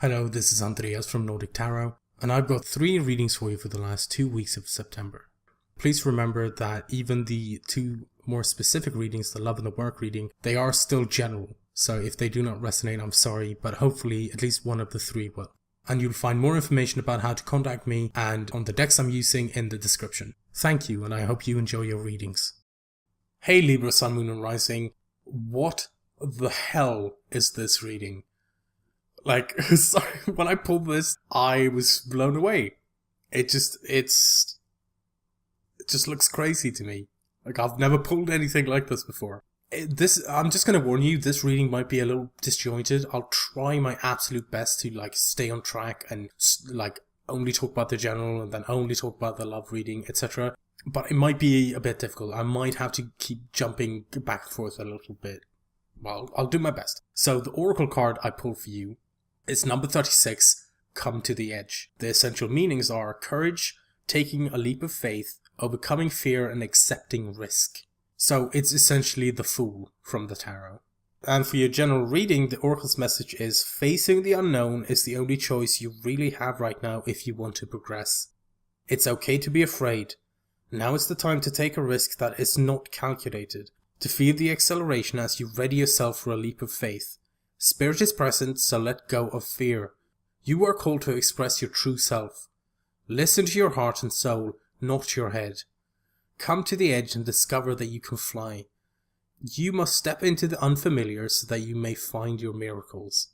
Hello, this is Andreas from Nordic Tarot, and I've got 3 readings for you for the last 2 weeks of September. Please remember that even the 2 more specific readings, the love and the work reading, they are still general. So if they do not resonate, I'm sorry, but hopefully at least one of the 3 will. And you'll find more information about how to contact me and on the decks I'm using in the description. Thank you, and I hope you enjoy your readings. Hey Libra, Sun, Moon and Rising, what the hell is this reading? Sorry, when I pulled this, I was blown away. It just looks crazy to me. Like, I've never pulled anything like this before. I'm just gonna warn you, this reading might be a little disjointed. I'll try my absolute best to, stay on track and, only talk about the general and then only talk about the love reading, etc. But it might be a bit difficult. I might have to keep jumping back and forth a little bit. Well, I'll do my best. So, the Oracle card I pulled for you is number 36, Come to the Edge. The essential meanings are courage, taking a leap of faith, overcoming fear and accepting risk. So it's essentially the Fool from the tarot. And for your general reading, the Oracle's message is facing the unknown is the only choice you really have right now if you want to progress. It's okay to be afraid. Now is the time to take a risk that is not calculated, to feel the acceleration as you ready yourself for a leap of faith. Spirit is present, so let go of fear. You are called to express your true self. Listen to your heart and soul, not your head. Come to the edge and discover that you can fly. You must step into the unfamiliar so that you may find your miracles.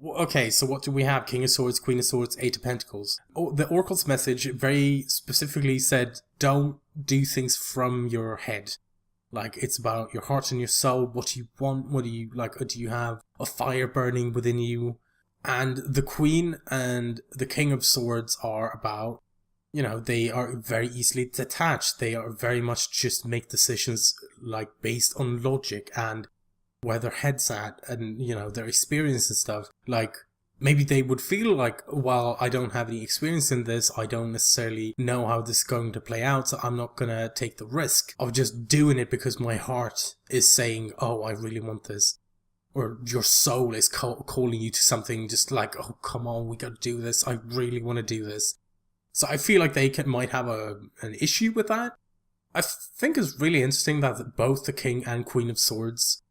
Okay, so what do we have? King of Swords, Queen of Swords, 8 of Pentacles. The Oracle's message very specifically said, don't do things from your head. It's about your heart and your soul. What do you want? What do you like? Do you have a fire burning within you? And the Queen and the King of Swords are about, they are very easily detached. They are very much just make decisions based on logic and where their head's at and, their experience and stuff. Maybe they would feel well, I don't have any experience in this, I don't necessarily know how this is going to play out, so I'm not gonna take the risk of just doing it because my heart is saying, oh, I really want this. Or your soul is calling you to something just oh, come on, we gotta do this, I really want to do this. So I feel like they might have an issue with that. I think it's really interesting that both the King and Queen of Swords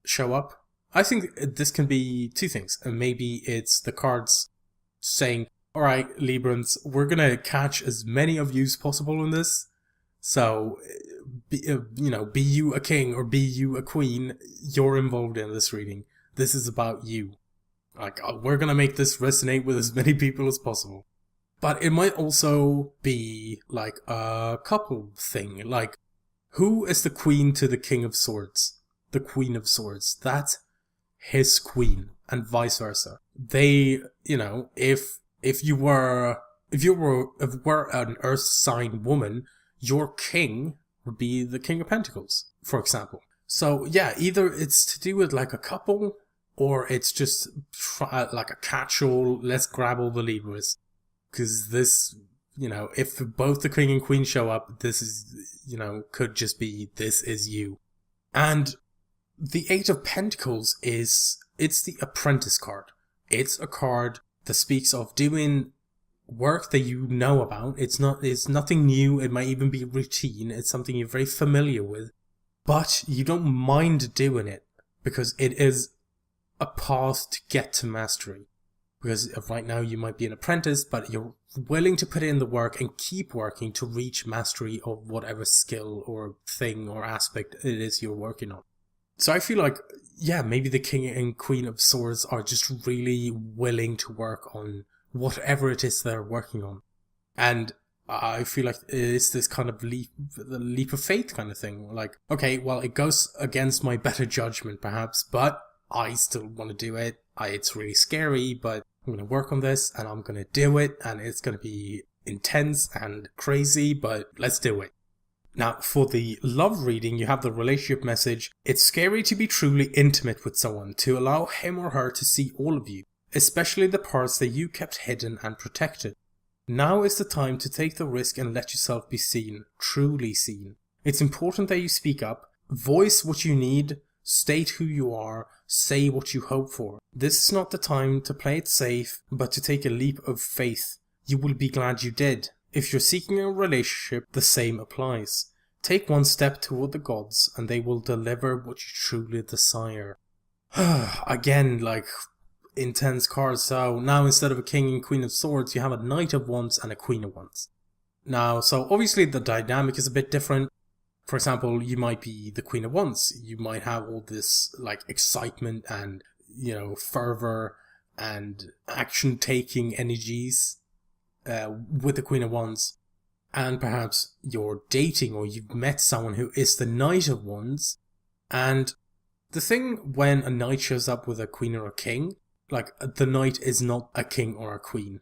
show up. I think this can be 2 things. And maybe it's the cards saying, alright, Librans, we're going to catch as many of you as possible in this. So, be you a king or be you a queen, you're involved in this reading. This is about you. We're going to make this resonate with as many people as possible. But it might also be a couple thing. Who is the queen to the King of Swords? The Queen of Swords. That's his queen, and vice versa. They, if you were an earth sign woman, your king would be the King of Pentacles, for example. So yeah, either it's to do with a couple, or it's just a catch-all, let's grab all the Libras. Because this, if both the King and Queen show up, this is, could just be, this is you. And the 8 of Pentacles it's the Apprentice card. It's a card that speaks of doing work that you know about. It's nothing new. It might even be routine. It's something you're very familiar with. But you don't mind doing it because it is a path to get to mastery. Because right now you might be an apprentice, but you're willing to put in the work and keep working to reach mastery of whatever skill or thing or aspect it is you're working on. So I feel maybe the King and Queen of Swords are just really willing to work on whatever it is they're working on. And I feel it's this kind of leap of faith kind of thing. Okay, well, it goes against my better judgment perhaps, but I still want to do it. It's really scary, but I'm going to work on this and I'm going to do it, and it's going to be intense and crazy, but let's do it. Now, for the love reading, you have the relationship message. It's scary to be truly intimate with someone, to allow him or her to see all of you, especially the parts that you kept hidden and protected. Now is the time to take the risk and let yourself be seen, truly seen. It's important that you speak up, voice what you need, state who you are, say what you hope for. This is not the time to play it safe, but to take a leap of faith. You will be glad you did. If you're seeking a relationship, the same applies. Take one step toward the gods, and they will deliver what you truly desire. Again, like, intense cards. So now instead of a king and queen of swords, you have a knight of wands and a queen of wands. Now, so obviously the dynamic is a bit different. For example, you might be the queen of wands. You might have all this, like, excitement and, fervor and action-taking energies with the queen of wands. And perhaps you're dating or you've met someone who is the knight of wands. And the thing when a knight shows up with a queen or a king, like, the knight is not a king or a queen.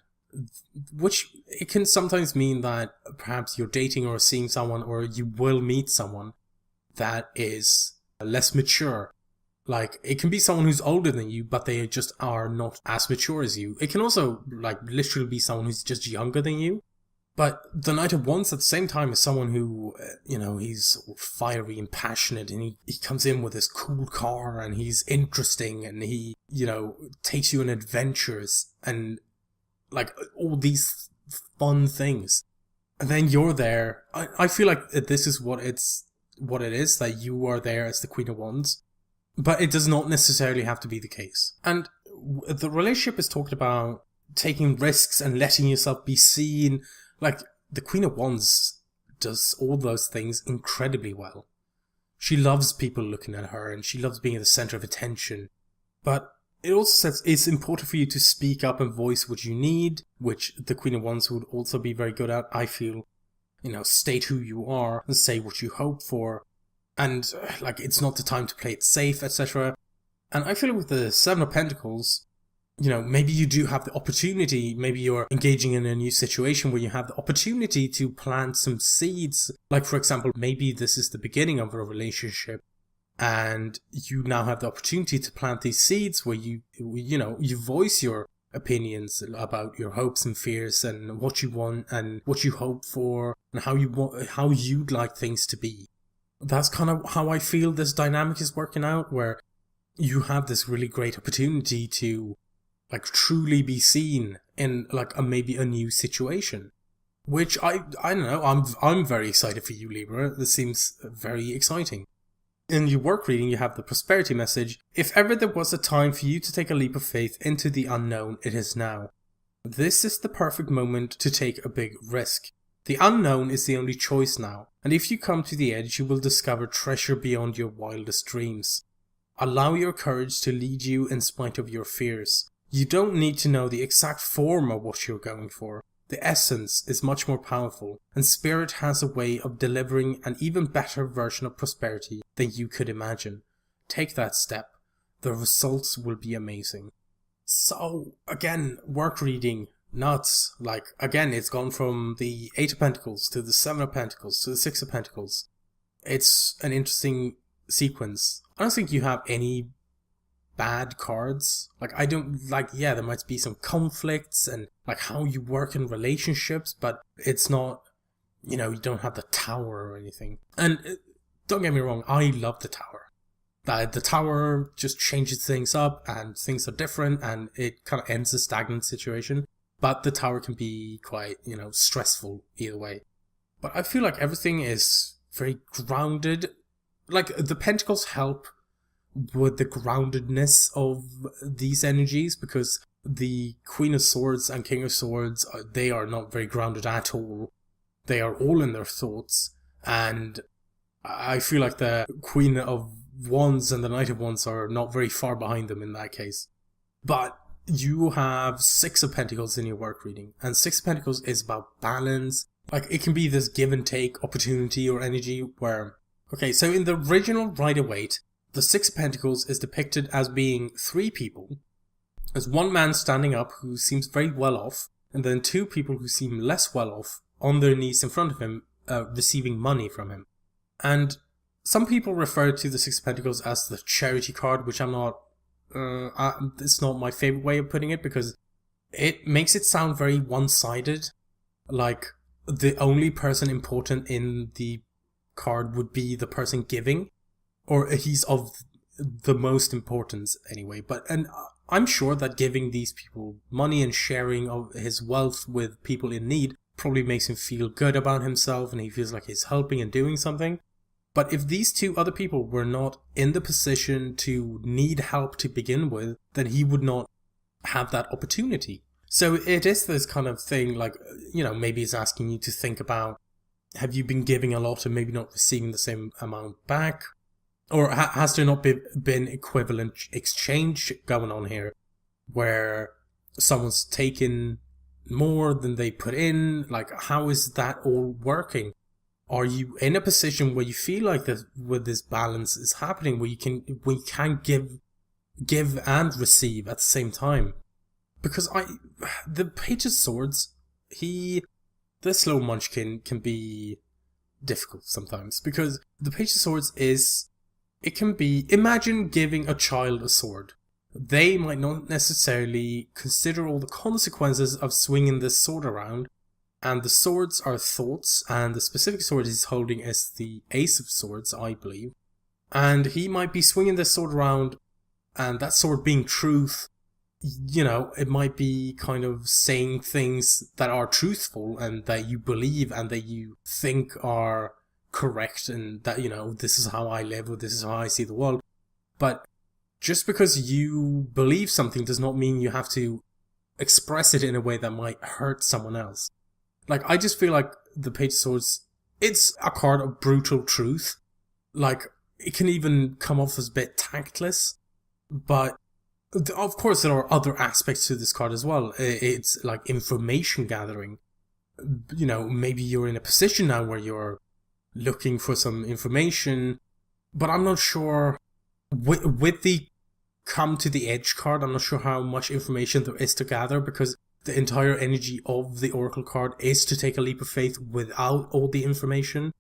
Which, it can sometimes mean that perhaps you're dating or seeing someone, or you will meet someone that is less mature. Like, it can be someone who's older than you, but they just are not as mature as you. It can also, like, literally be someone who's just younger than you. But the Knight of Wands at the same time is someone who, he's fiery and passionate, and he comes in with his cool car, and he's interesting, and he, takes you on adventures, and, like, all these fun things. And then you're there. I feel like this is what it is, that you are there as the Queen of Wands. But it does not necessarily have to be the case. And the relationship is talked about taking risks and letting yourself be seen. Like, the Queen of Wands does all those things incredibly well. She loves people looking at her, and she loves being at the center of attention. But it also says it's important for you to speak up and voice what you need, which the Queen of Wands would also be very good at, I feel. State who you are and say what you hope for. And, like, it's not the time to play it safe, etc. And I feel with the Seven of Pentacles, maybe you do have the opportunity, maybe you're engaging in a new situation where you have the opportunity to plant some seeds. Like, for example, maybe this is the beginning of a relationship, and you now have the opportunity to plant these seeds where you voice your opinions about your hopes and fears and what you want and what you hope for and how you'd like things to be. That's kind of how I feel this dynamic is working out, where you have this really great opportunity to, like, truly be seen in, like, maybe a new situation. Which I don't know, I'm very excited for you, Libra. This seems very exciting. In your work reading, you have the prosperity message. If ever there was a time for you to take a leap of faith into the unknown, it is now. This is the perfect moment to take a big risk. The unknown is the only choice now, and if you come to the edge, you will discover treasure beyond your wildest dreams. Allow your courage to lead you in spite of your fears. You don't need to know the exact form of what you're going for. The essence is much more powerful, and Spirit has a way of delivering an even better version of prosperity than you could imagine. Take that step. The results will be amazing. So, again, work reading. Nuts. Like, again, it's gone from the Eight of Pentacles to the Seven of Pentacles to the Six of Pentacles. It's an interesting sequence. I don't think you have any bad cards. Like, I don't, like, yeah, there might be some conflicts and, like, how you work in relationships, but it's not, you don't have the Tower or anything. And don't get me wrong, I love the Tower. The Tower just changes things up, and things are different, and it kind of ends a stagnant situation. But the Tower can be quite, stressful either way. But I feel like everything is very grounded. Like, the Pentacles help with the groundedness of these energies, because the Queen of Swords and King of Swords, they are not very grounded at all. They are all in their thoughts. And I feel like the Queen of Wands and the Knight of Wands are not very far behind them in that case. But you have Six of Pentacles in your work reading, and Six of Pentacles is about balance. Like, it can be this give and take opportunity or energy where, okay, so in the original Rider-Waite, the Six of Pentacles is depicted as being three people. There's one man standing up who seems very well off, and then two people who seem less well off on their knees in front of him, receiving money from him. And some people refer to the Six of Pentacles as the charity card, which I'm not it's not my favorite way of putting it, because it makes it sound very one-sided. Like, the only person important in the card would be the person giving, or he's of the most importance anyway. And I'm sure that giving these people money and sharing of his wealth with people in need probably makes him feel good about himself, and he feels like he's helping and doing something. But if these two other people were not in the position to need help to begin with, then he would not have that opportunity. So it is this kind of thing, like, maybe it's asking you to think about, have you been giving a lot and maybe not receiving the same amount back? Or has there not been equivalent exchange going on here, where someone's taken more than they put in? Like, how is that all working? Are you in a position where you feel like that, where this balance is happening, where you can give and receive at the same time? Because the Page of Swords, the slow munchkin can be difficult sometimes, because the Page of Swords it can be, imagine giving a child a sword. They might not necessarily consider all the consequences of swinging this sword around, and the swords are thoughts, and the specific sword he's holding is the Ace of Swords, I believe. And he might be swinging this sword around, and that sword being truth, it might be kind of saying things that are truthful and that you believe and that you think are correct, and that, this is how I live, or this is how I see the world. But just because you believe something does not mean you have to express it in a way that might hurt someone else. Like, I just feel like the Page of Swords, it's a card of brutal truth. Like, it can even come off as a bit tactless, but of course there are other aspects to this card as well. It's like information gathering. Maybe you're in a position now where you're looking for some information, but I'm not sure with the Come to the Edge card, I'm not sure how much information there is to gather, because the entire energy of the Oracle card is to take a leap of faith without all the information.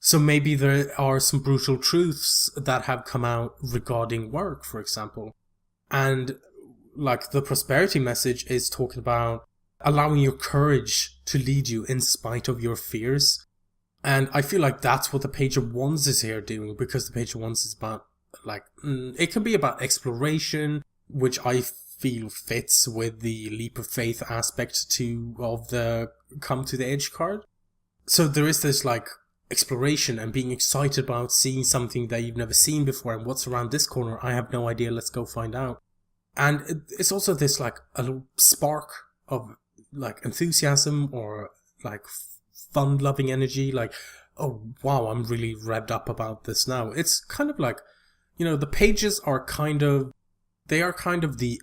So maybe there are some brutal truths that have come out regarding work, for example. And like the prosperity message is talking about allowing your courage to lead you in spite of your fears. And I feel like that's what the Page of Wands is here doing, because the Page of Wands is about, like, it can be about exploration, which I feel fits with the leap of faith aspect of the Come to the Edge card. So there is this, like, exploration and being excited about seeing something that you've never seen before, and what's around this corner, I have no idea, let's go find out. And it's also this, like, a little spark of, like, enthusiasm or, like, fun-loving energy, like, oh wow, I'm really revved up about this now. It's kind of like, the pages are kind of the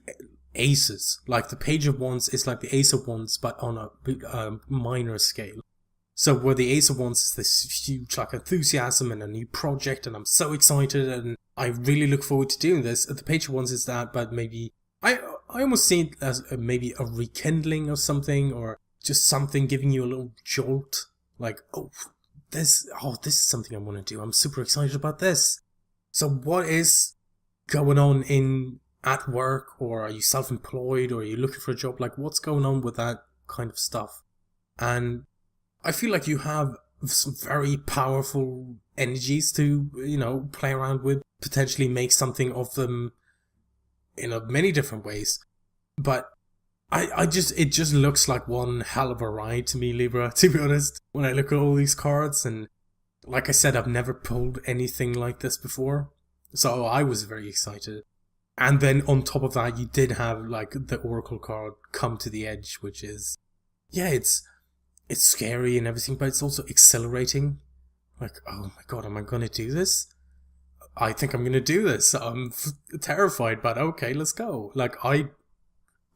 aces. Like, the Page of Wands is like the Ace of Wands, but on a minor scale. So where the Ace of Wands is this huge, like, enthusiasm and a new project, and I'm so excited and I really look forward to doing this. The Page of Wands is that, but maybe I almost see it as maybe a rekindling of something, or just something giving you a little jolt. Like, this is something I want to do. I'm super excited about this. So what is going on at work, or are you self-employed, or are you looking for a job? Like, what's going on with that kind of stuff? And I feel like you have some very powerful energies to, play around with, potentially make something of them in many different ways. But it just looks like one hell of a ride to me, Libra, to be honest, when I look at all these cards. And like I said, I've never pulled anything like this before, so I was very excited. And then on top of that, you did have, like, the Oracle card Come to the Edge, which is, it's scary and everything, but it's also exhilarating. Like, oh my god, am I going to do this? I think I'm going to do this. I'm terrified, but okay, let's go. Like, I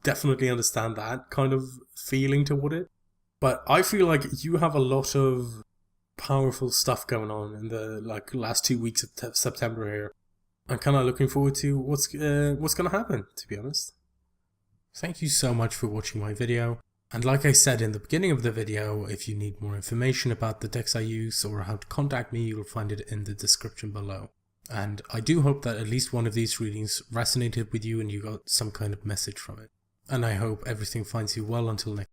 definitely understand that kind of feeling toward it. But I feel like you have a lot of powerful stuff going on in the, like, last 2 weeks of September here. I'm kind of looking forward to what's going to happen, to be honest. Thank you so much for watching my video. And like I said in the beginning of the video, if you need more information about the decks I use or how to contact me, you'll find it in the description below. And I do hope that at least one of these readings resonated with you and you got some kind of message from it. And I hope everything finds you well until next